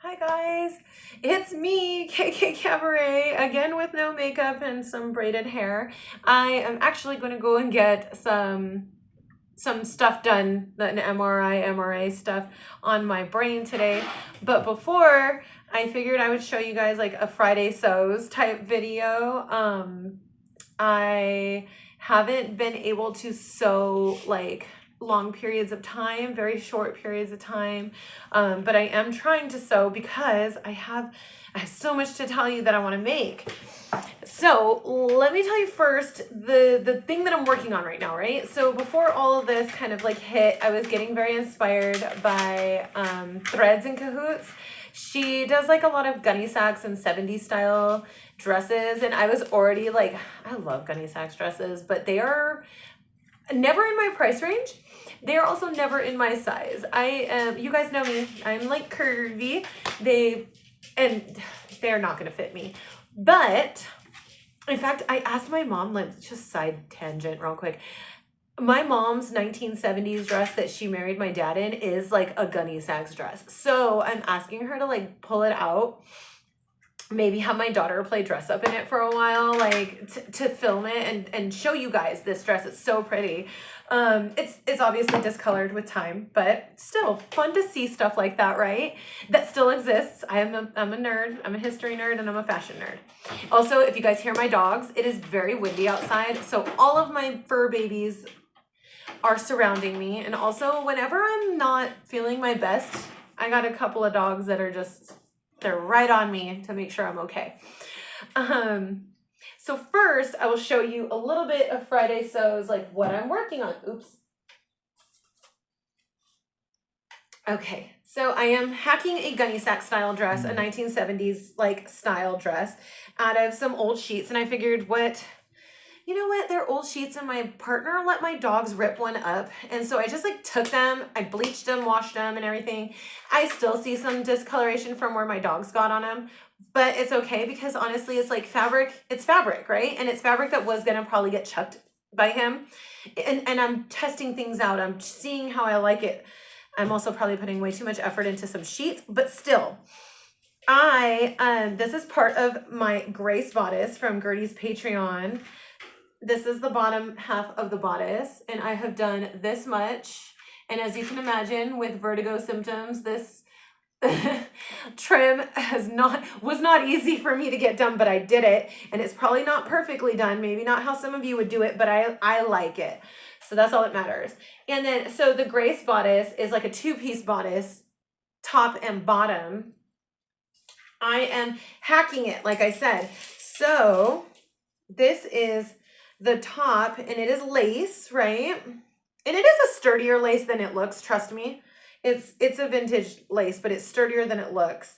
Hi guys, it's me, KK Cabaret, again with no makeup and some braided hair. I am actually going to go and get some stuff done, an MRA stuff on my brain today. But before, I figured I would show you guys like a Friday sews type video. I haven't been able to sew like long periods of time, very short periods of time. But I am trying to sew because I have so much to tell you that I want to make. So let me tell you first the thing that I'm working on right now, right? So before all of this kind of like hit, I was getting very inspired by Threads and Cahoots. She does like a lot of gunny sacks and 70s style dresses, and I was already like, I love gunny sacks dresses, but they are never in my price range. They are also never in my size. You guys know me, I'm like curvy. They're not gonna fit me. But in fact, I asked my mom, like, just side tangent real quick. My mom's 1970s dress that she married my dad in is like a gunny sacks dress. So I'm asking her to like pull it out, maybe have my daughter play dress up in it for a while, like to film it and show you guys this dress. It's so pretty. It's obviously discolored with time, but still fun to see stuff like that, right? That still exists. I'm a nerd. I'm a history nerd and I'm a fashion nerd. Also, if you guys hear my dogs, it is very windy outside. So all of my fur babies are surrounding me. And also whenever I'm not feeling my best, I got a couple of dogs that are just, they're right on me to make sure I'm okay. So first, I will show you a little bit of Friday Sews, like what I'm working on. Oops. Okay, so I am hacking a gunny sack style dress, a 1970s like style dress, out of some old sheets, and I figured you know what, they're old sheets and my partner let my dogs rip one up. And so I just like took them, I bleached them, washed them and everything. I still see some discoloration from where my dogs got on them, but it's okay because honestly, it's like fabric, it's fabric, right? And it's fabric that was gonna probably get chucked by him. And I'm testing things out. I'm seeing how I like it. I'm also probably putting way too much effort into some sheets, but still. This is part of my Grace bodice from Gertie's Patreon. This is the bottom half of the bodice, and I have done this much. And as you can imagine, with vertigo symptoms, this trim was not easy for me to get done, but I did it. And it's probably not perfectly done, maybe not how some of you would do it, but I like it. So that's all that matters. And then, so the Grace bodice is like a two-piece bodice, top and bottom. I am hacking it, like I said. So this is the top, and it is lace, right? And it is a sturdier lace than it looks, trust me. It's a vintage lace, but it's sturdier than it looks.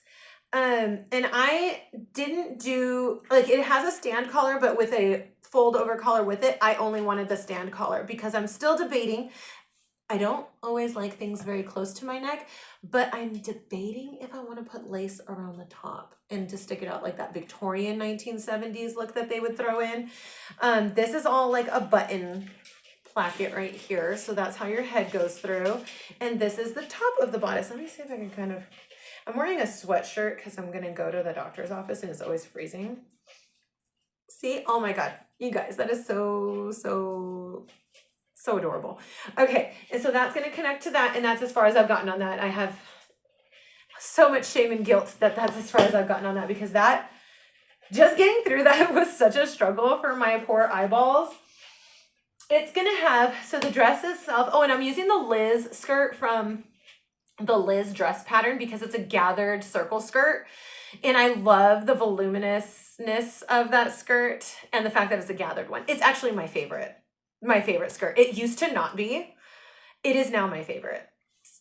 And I didn't do, like, it has a stand collar, but with a fold over collar with it. I only wanted the stand collar because I'm still debating. I don't always like things very close to my neck, but I'm debating if I want to put lace around the top and to stick it out like that Victorian 1970s look that they would throw in. This is all like a button placket right here. So that's how your head goes through. And this is the top of the bodice. Let me see if I can I'm wearing a sweatshirt because I'm going to go to the doctor's office and it's always freezing. See? Oh my God. You guys, that is so adorable. Okay, and so that's going to connect to that, and that's as far as I've gotten on that. I have so much shame and guilt that that's as far as I've gotten on that, because that, just getting through that was such a struggle for my poor eyeballs. It's going to have, so the dress itself, oh, and I'm using the Liz skirt from the Liz dress pattern because it's a gathered circle skirt, and I love the voluminousness of that skirt and the fact that it's a gathered one. It's actually my favorite skirt. It used to not be. It is now my favorite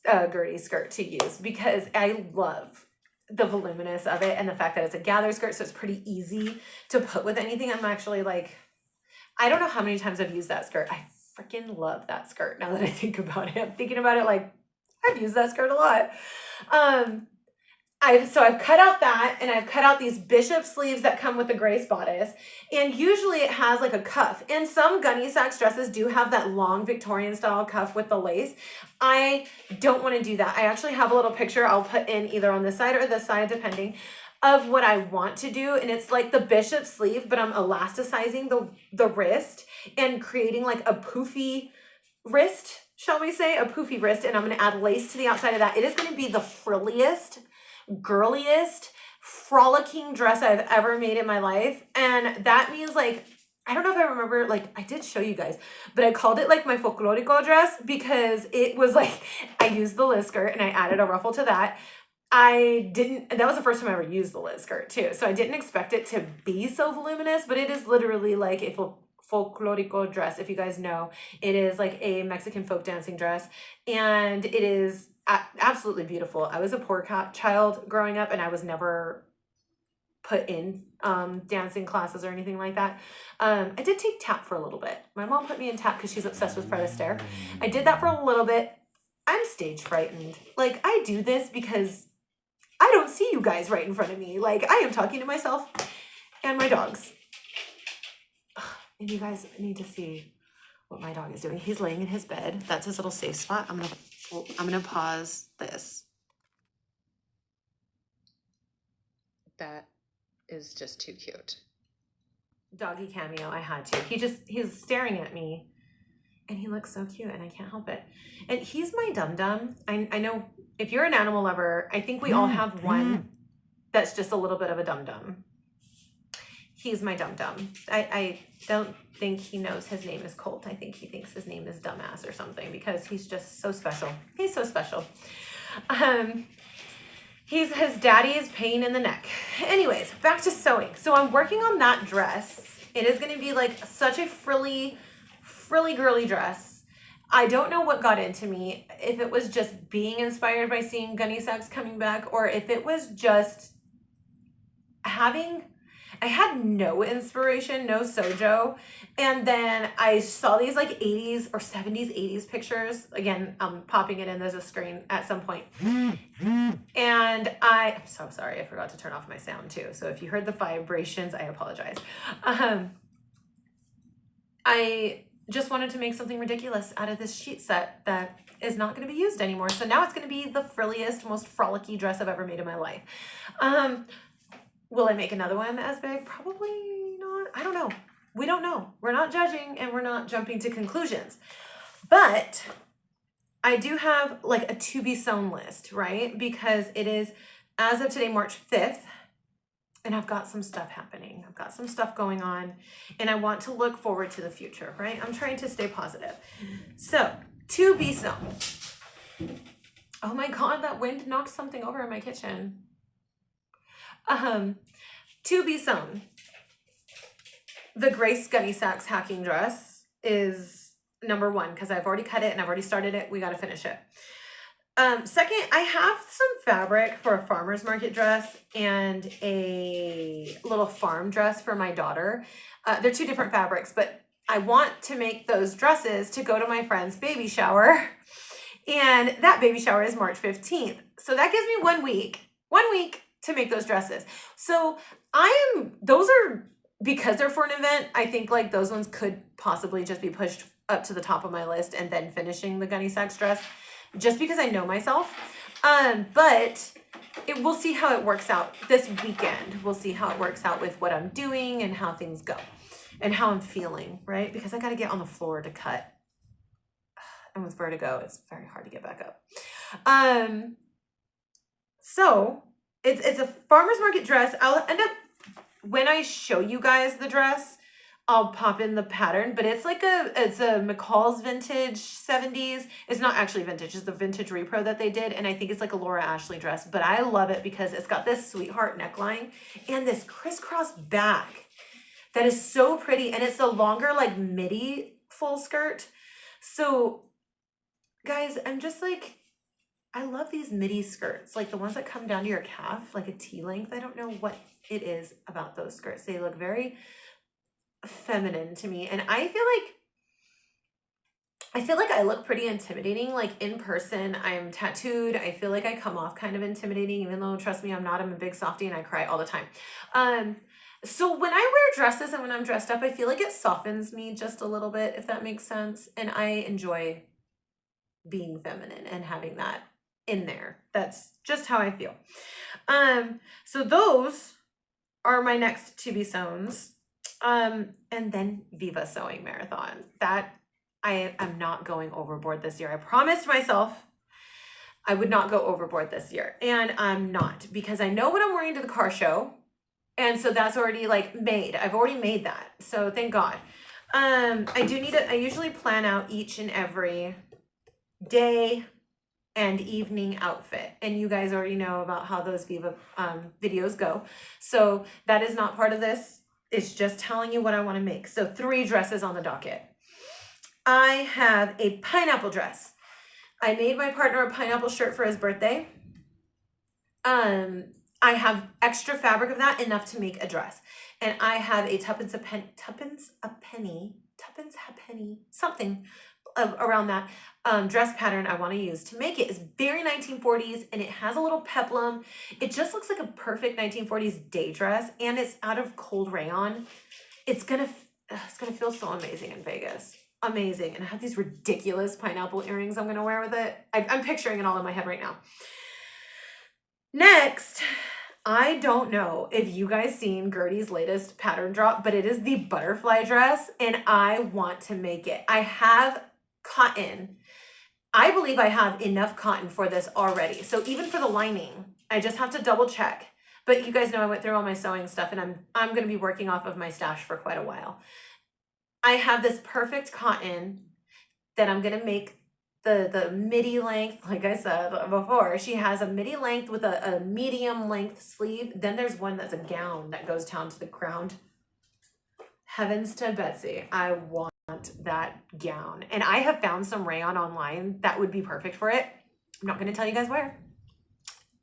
Gertie skirt to use because I love the voluminous of it and the fact that it's a gather skirt, so it's pretty easy to put with anything. I'm actually like, I don't know how many times I've used that skirt. I freaking love that skirt now that I think about it. I'm thinking about it like, I've used that skirt a lot. I've cut out that, and I've cut out these bishop sleeves that come with the Grace bodice, and usually it has like a cuff, and some gunny sacks dresses do have that long Victorian style cuff with the lace. I don't want to do that. I actually have a little picture I'll put in either on this side or this side depending of what I want to do, and it's like the bishop sleeve, but I'm elasticizing the wrist and creating like a poofy wrist, shall we say, a poofy wrist, and I'm going to add lace to the outside of that. It is going to be the frilliest, girliest, frolicking dress I've ever made in my life. And that means like, I don't know if I remember, like I did show you guys, but I called it like my folklorico dress because it was like, I used the Liz skirt and I added a ruffle to that. That was the first time I ever used the Liz skirt too. So I didn't expect it to be so voluminous, but it is literally like a folklorico dress. If you guys know, it is like a Mexican folk dancing dress, and it is absolutely beautiful. I was a poor child growing up, and I was never put in dancing classes or anything like that. I did take tap for a little bit. My mom put me in tap because she's obsessed with Fred Astaire. I did that for a little bit. I'm stage frightened. Like, I do this because I don't see you guys right in front of me. Like, I am talking to myself and my dogs. And you guys need to see what my dog is doing. He's laying in his bed. That's his little safe spot. I'm gonna pause this. That is just too cute. Doggy cameo, I had to. He's staring at me and he looks so cute and I can't help it. And he's my dum-dum. I know if you're an animal lover, I think we all have one that's just a little bit of a dum-dum. He's my dum-dum. I don't think he knows his name is Colt. I think he thinks his name is Dumbass or something because he's just so special. He's so special. He's his daddy's pain in the neck. Anyways, back to sewing. So I'm working on that dress. It is going to be like such a frilly girly dress. I don't know what got into me, if it was just being inspired by seeing gunny sacks coming back, or if it was just I had no inspiration, no sojo. And then I saw these like 80s or 70s, 80s pictures. Again, I'm popping it in as a screen at some point. And I'm so sorry, I forgot to turn off my sound too. So if you heard the vibrations, I apologize. I just wanted to make something ridiculous out of this sheet set that is not going to be used anymore. So now it's going to be the frilliest, most frolicky dress I've ever made in my life. Will I make another one as big? Probably not. I don't know. We don't know. We're not judging and we're not jumping to conclusions. But I do have like a to be sewn list, right? Because it is, as of today, March 5th, and I've got some stuff happening. I've got some stuff going on, and I want to look forward to the future, right? I'm trying to stay positive. So, to be sewn. Oh my God, that wind knocked something over in my kitchen. To be sewn. The Grace Gunny Sacks hacking dress is number one because I've already cut it and I've already started it. We got to finish it. Second, I have some fabric for a farmer's market dress and a little farm dress for my daughter. They're two different fabrics, but I want to make those dresses to go to my friend's baby shower. And that baby shower is March 15th. So that gives me 1 week to make those dresses. So those are, because they're for an event, I think like those ones could possibly just be pushed up to the top of my list and then finishing the Gunny Sacks dress just because I know myself. But we'll see how it works out this weekend. We'll see how it works out with what I'm doing and how things go and how I'm feeling, right? Because I got to get on the floor to cut. And with vertigo, it's very hard to get back up. So it's a farmer's market dress. I'll end up, when I show you guys the dress, I'll pop in the pattern, but it's a McCall's vintage 70s. It's not actually vintage, it's the vintage repro that they did. And I think it's like a Laura Ashley dress, but I love it because it's got this sweetheart neckline and this crisscross back that is so pretty. And it's a longer like midi full skirt. So guys, I'm just like, I love these midi skirts, like the ones that come down to your calf, like a T-length. I don't know what it is about those skirts. They look very feminine to me. And I feel like I feel like I look pretty intimidating. Like in person, I'm tattooed. I feel like I come off kind of intimidating, even though trust me, I'm not. I'm a big softie and I cry all the time. Um, so when I wear dresses and when I'm dressed up, I feel like it softens me just a little bit, if that makes sense. And I enjoy being feminine and having that in there. That's just how I feel. So those are my next to be sews. And then Viva Sewing Marathon. That I am not going overboard this year. I promised myself I would not go overboard this year. And I'm not, because I know what I'm wearing to the car show. And so that's already like made. I've already made that. So thank God. I do need to, I usually plan out each and every day and evening outfit. And you guys already know about how those Viva videos go. So that is not part of this. It's just telling you what I want to make. So 3 dresses on the docket. I have a pineapple dress. I made my partner a pineapple shirt for his birthday. I have extra fabric of that, enough to make a dress. And I have a tuppence a penny, something around that dress pattern I want to use to make it. It's very 1940s and it has a little peplum. It just looks like a perfect 1940s day dress, and it's out of cold rayon. It's gonna feel so amazing in Vegas. Amazing. And I have these ridiculous pineapple earrings I'm gonna wear with it. I'm picturing it all in my head right now. Next, I don't know if you guys seen Gertie's latest pattern drop, but it is the butterfly dress and I want to make it. I have cotton. I believe I have enough cotton for this already. So even for the lining, I just have to double check. But you guys know I went through all my sewing stuff and I'm going to be working off of my stash for quite a while. I have this perfect cotton that I'm going to make the midi length, like I said before. She has a midi length with a medium length sleeve. Then there's one that's a gown that goes down to the ground. Heavens to Betsy, I want that gown. And I have found some rayon online that would be perfect for it. I'm not going to tell you guys where.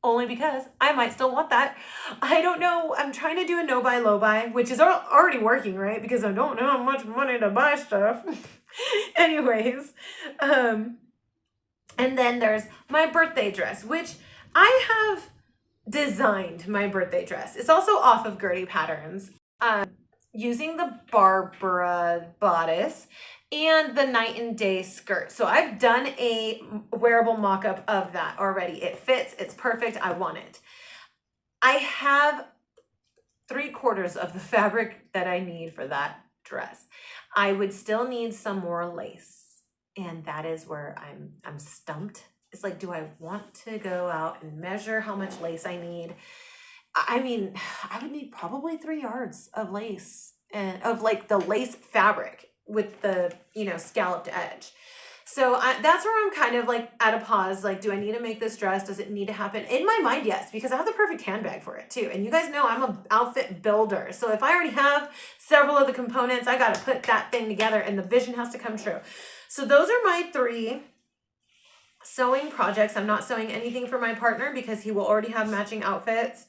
Only because I might still want that. I don't know. I'm trying to do a no buy, low buy, which is already working, right? Because I don't have much money to buy stuff. Anyways, and then there's my birthday dress, which I have designed my birthday dress. It's also off of Gertie Patterns, using the Barbara bodice and the night and day skirt. So I've done a wearable mock-up of that already. It fits, it's perfect, I want it. I have 3/4 of the fabric that I need for that dress. I would still need some more lace. And that is where I'm stumped. It's like, do I want to go out and measure how much lace I need? I mean, I would need probably 3 yards of lace, and of like the lace fabric with the, scalloped edge. So that's where I'm kind of like at a pause. Like, do I need to make this dress? Does it need to happen? In my mind, yes, because I have the perfect handbag for it too. And you guys know I'm an outfit builder. So if I already have several of the components, I got to put that thing together and the vision has to come true. So those are my 3 sewing projects. I'm not sewing anything for my partner because he will already have matching outfits.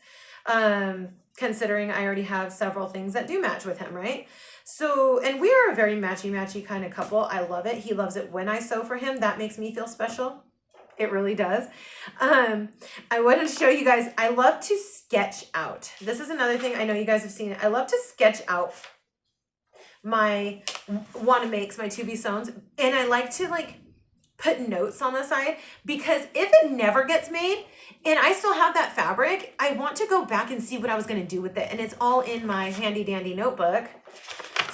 Considering I already have several things that do match with him, right? So, and we are a very matchy kind of couple. I love it. He loves it when I sew for him. That makes me feel special. It really does. I wanted to show you guys, I love to sketch out. This is another thing I know you guys have seen. I love to sketch out my wanna makes, my to be sews, and I like to put notes on the side, because if it never gets made and I still have that fabric, I want to go back and see what I was going to do with it, and it's all in my handy dandy notebook.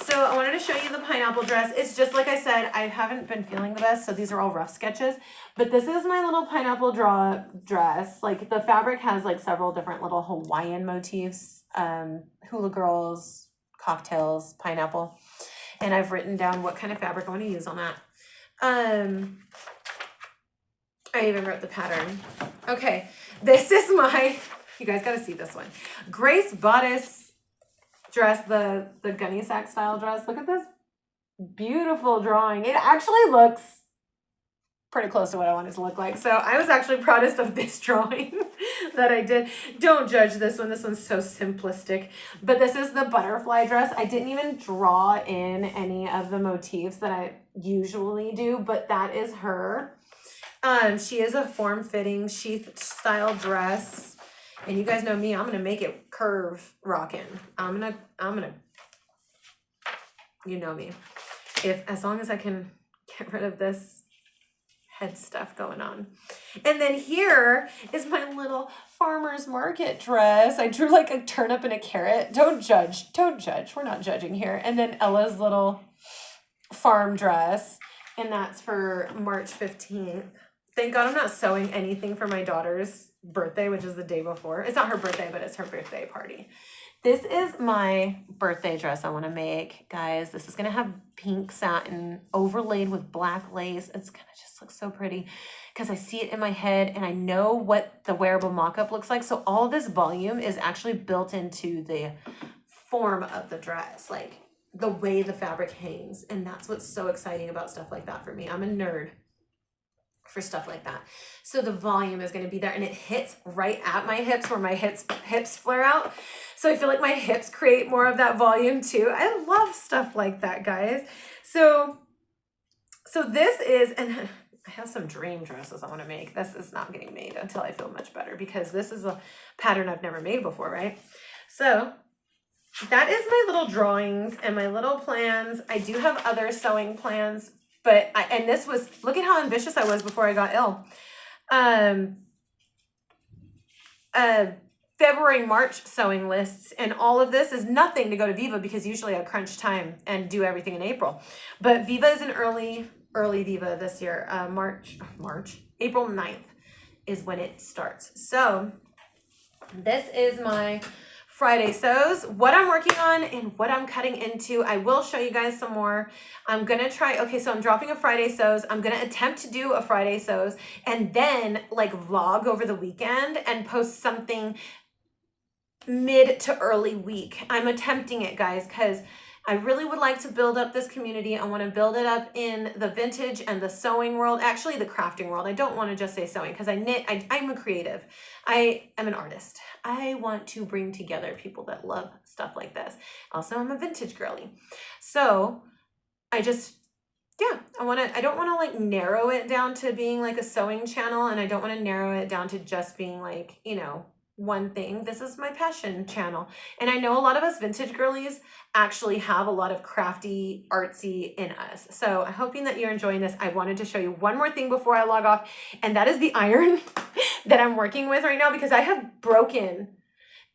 So I wanted to show you the pineapple dress. It's just like I said, I haven't been feeling the best, so these are all rough sketches, but this is my little pineapple dress. Like, the fabric has several different little Hawaiian motifs, hula girls, cocktails, pineapple, and I've written down what kind of fabric I want to use on that. I even wrote the pattern. Okay, this is my, you guys gotta see this one. Grace bodice dress, the gunny sack style dress. Look at this beautiful drawing. It actually looks pretty close to what I want it to look like. So I was actually proudest of this drawing. that I did. Don't judge this one. This one's so simplistic. But this is the butterfly dress. I didn't even draw in any of the motifs that I usually do, but that is her. She is a form-fitting sheath style dress. And you guys know me, I'm gonna make it curve rocking. I'm gonna, you know me. As long as I can get rid of this head stuff going on. And then here is my little farmer's market dress. I drew like a turnip and a carrot. Don't judge. We're not judging here. And then Ella's little farm dress. And that's for March 15th. Thank God I'm not sewing anything for my daughter's birthday, which is the day before. It's not her birthday, but it's her birthday party. This is my birthday dress I want to make, guys. This is going to have pink satin overlaid with black lace. It's going to just look so pretty because I see it in my head and I know what the wearable mock-up looks like. So all this volume is actually built into the form of the dress, like the way the fabric hangs. And that's what's so exciting about stuff like that for me. I'm a nerd for stuff like that. So the volume is going to be there and it hits right at my hips where my hips flare out. So I feel like my hips create more of that volume too. I love stuff like that, guys. So this is, and I have some dream dresses I want to make. This is not getting made until I feel much better because this is a pattern I've never made before, right? So that is my little drawings and my little plans. I do have other sewing plans, but and this was, look at how ambitious I was before I got ill. February, March sewing lists, and all of this is nothing to go to Viva because usually I crunch time and do everything in April. But Viva is an early Viva this year. April 9th is when it starts. So this is my Friday sews, what I'm working on and what I'm cutting into. I will show you guys some more. I'm gonna try, okay, so I'm dropping a Friday sews. I'm gonna attempt to do a Friday sews and then like vlog over the weekend and post something mid to early week. I'm attempting it, guys, because I really would like to build up this community. I want to build it up in the vintage and the sewing world, actually the crafting world. I don't want to just say sewing because I knit. I'm a creative. I am an artist. I want to bring together people that love stuff like this. Also, I'm a vintage girly. So I just, yeah, I don't want to like narrow it down to being like a sewing channel, and I don't want to narrow it down to just being like, you know, one thing. This is my passion channel. And I know a lot of us vintage girlies actually have a lot of crafty, artsy in us. So I'm hoping that you're enjoying this. I wanted to show you one more thing before I log off, and that is the iron that I'm working with right now because I have broken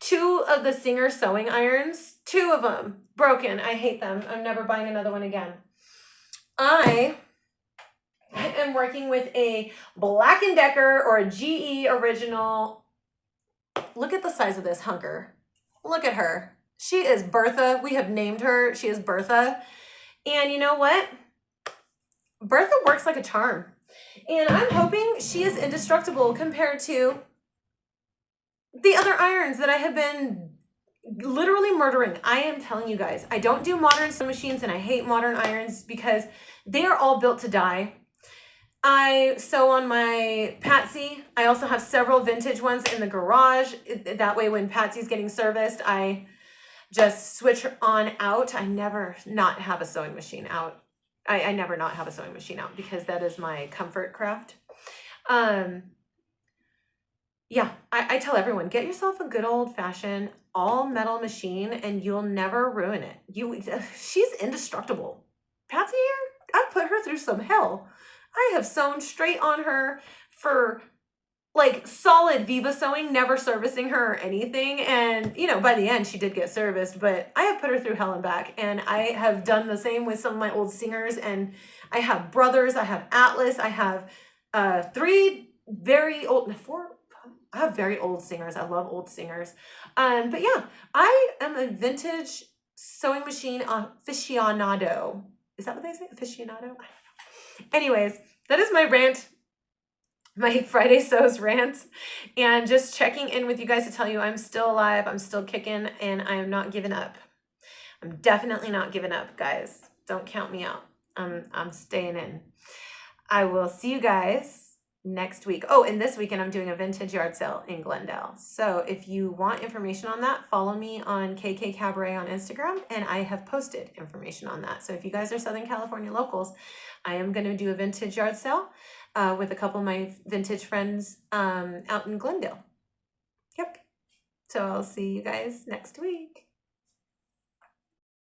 2 of the Singer sewing irons, 2 of them broken. I hate them. I'm never buying another one again. I am working with a Black & Decker or a GE original. Look at the size of this hunker. Look at her. She is Bertha. We have named her. She is Bertha. And you know what? Bertha works like a charm. And I'm hoping she is indestructible compared to the other irons that I have been literally murdering. I am telling you guys, I don't do modern sewing machines and I hate modern irons because they are all built to die. I sew on my Patsy. I also have several vintage ones in the garage. That way when Patsy's getting serviced, I just switch on out. I never not have a sewing machine out. I never not have a sewing machine out because that is my comfort craft. Yeah, I tell everyone, get yourself a good old fashioned all metal machine and you'll never ruin it. She's indestructible. Patsy here, I've put her through some hell. I have sewn straight on her for like solid Viva sewing, never servicing her or anything. And, you know, by the end, she did get serviced, but I have put her through hell and back. And I have done the same with some of my old Singers. And I have Brothers, I have Atlas, I have 4, I have very old Singers. I love old Singers. But yeah, I am a vintage sewing machine aficionado. Is that what they say? Aficionado? Anyways, that is my rant, my Friday sews rant, and just checking in with you guys to tell you I'm still alive, I'm still kicking, and I am not giving up. I'm definitely not giving up, guys. Don't count me out. I'm staying in. I will see you guys next week. Oh, and this weekend I'm doing a vintage yard sale in Glendale. So if you want information on that, follow me on KK Cabaret on Instagram, and I have posted information on that. So if you guys are Southern California locals, I am going to do a vintage yard sale with a couple of my vintage friends out in Glendale. Yep. So I'll see you guys next week.